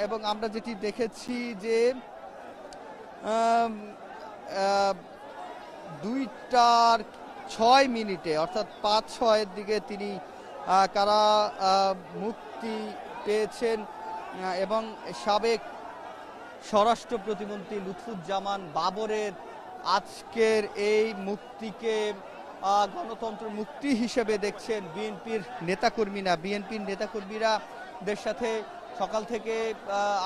এবং আমরা যেটি দেখেছি যে 2:06 অর্থাৎ 5-6 দিকে তিনি কারা মুক্তি পেয়েছেন এবং সাবেক স্বরাষ্ট্র প্রতিমন্ত্রী লুৎফুজ্জামান বাবরের আজকের এই মুক্তিকে গণতন্ত্র মুক্তি হিসেবে দেখছেন বিএনপির নেতাকর্মীরা দের সাথে সকাল থেকে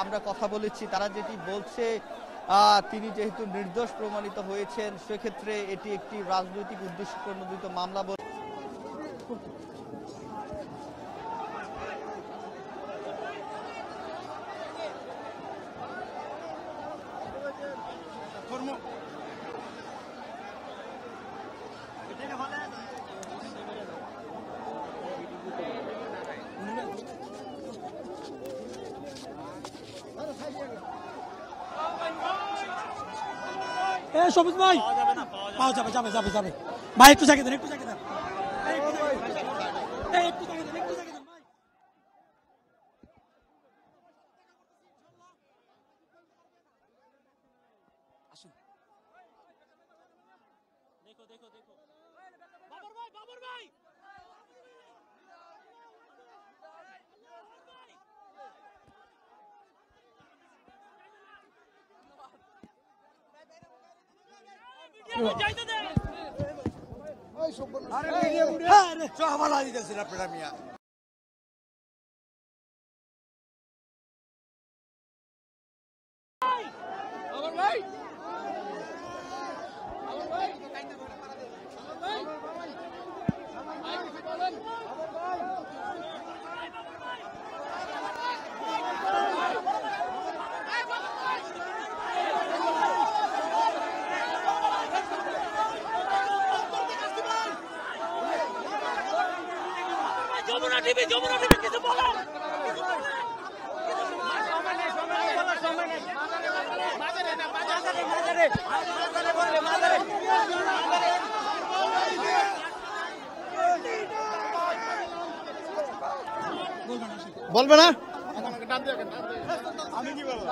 আমরা কথা বলেছি। তারা যেটি বলছে, তিনি যেহেতু নির্দোষ প্রমাণিত হয়েছেন সেক্ষেত্রে এটি একটি রাজনৈতিক উদ্দেশ্য প্রণোদিত মামলা বলে সবুজ ভাই পাওয়া যাবে ভাই একটু জায়গা দেন বাবর ভাই আপনারা মিয়া যমুনা টিভি কিছু বলো। বলবে না আমি কি বলবো?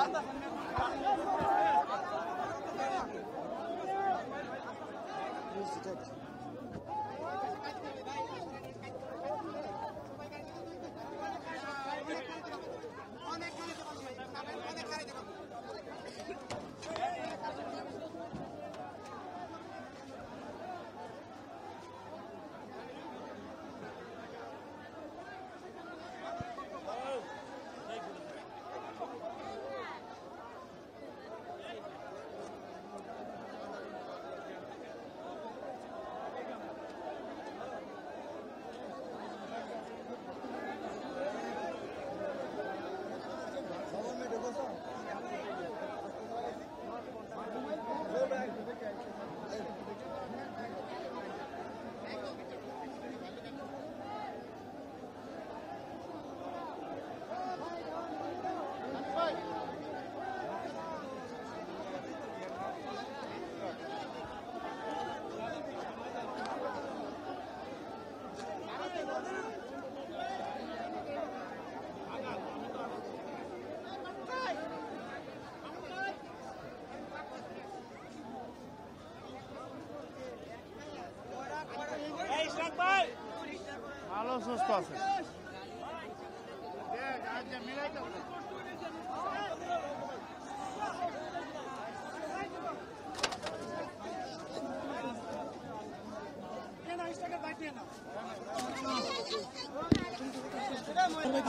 ভালো সুস্থ আছে।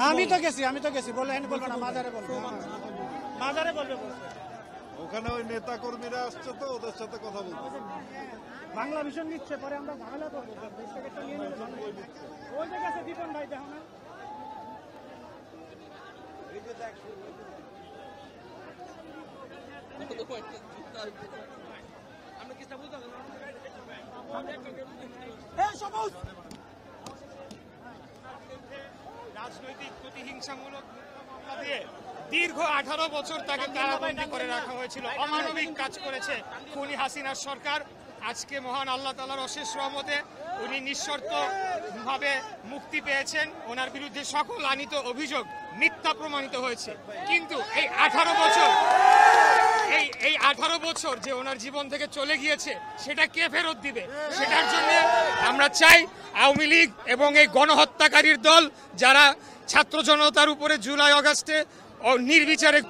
আমি তো গেছি বলে বলবো না, মাজারে বলবো, মাজারে বলবে। ওখানে ওই নেতা কর্মীরা আসছে তো, ওদের সাথে কথা বলবো। বাংলা ভীষণ নিচ্ছে, পরে আমরা ঝামেলা করবো। ওই জায়গা আছে দীপন ভাই, দেখো না রাজনৈতিক প্রতিহিংসামূলক মামলা দিয়ে দীর্ঘ 18 বছর তাকে কারাবন্দী করে রাখা হয়েছিল। অমানবিক কাজ করেছে খুনি হাসিনার সরকার। আজকে মহান আল্লাহ তাআলার অশেষ রহমতে উনি নিঃশর্ত নির্মমভাবে মুক্তি পেয়েছেন, ওনার বিরুদ্ধে সকল আনিত অভিযোগ মিথ্যা প্রমাণিত হয়েছে। কিন্তু এই 18 বছর যে ওনার জীবন থেকে চলে গিয়েছে সেটা কে ফেরত দিবে? সেটার জন্য আমরা চাই আওয়ামী লীগ এবং এই গণহত্যাকারীর দল যারা ছাত্র জনতার উপরে জুলাই আগস্টে নির্বিচারে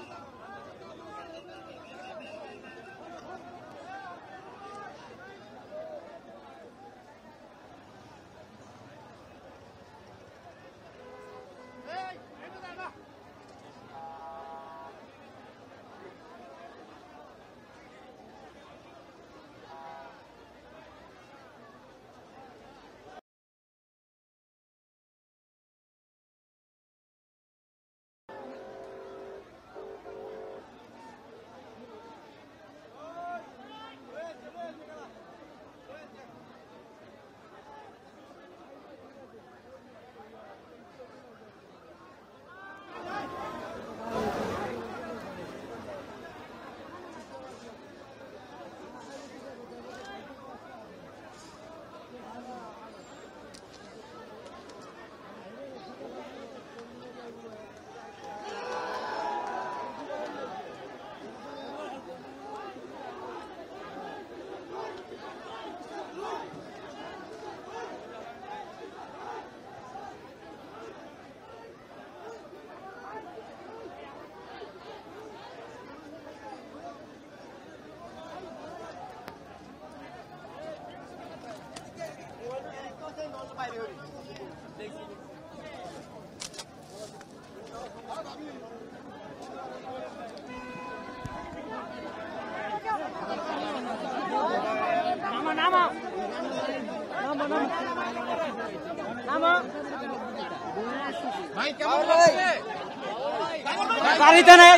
বাড়িতে নেই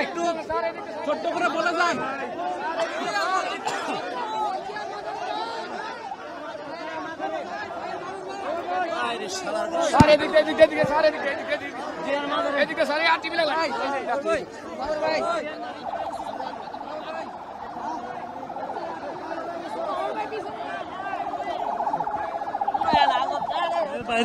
একটু ছোট্ট করে বলে যান। সারে দিকে সারে এদিকে সারে আর টিভি লাগা ভাই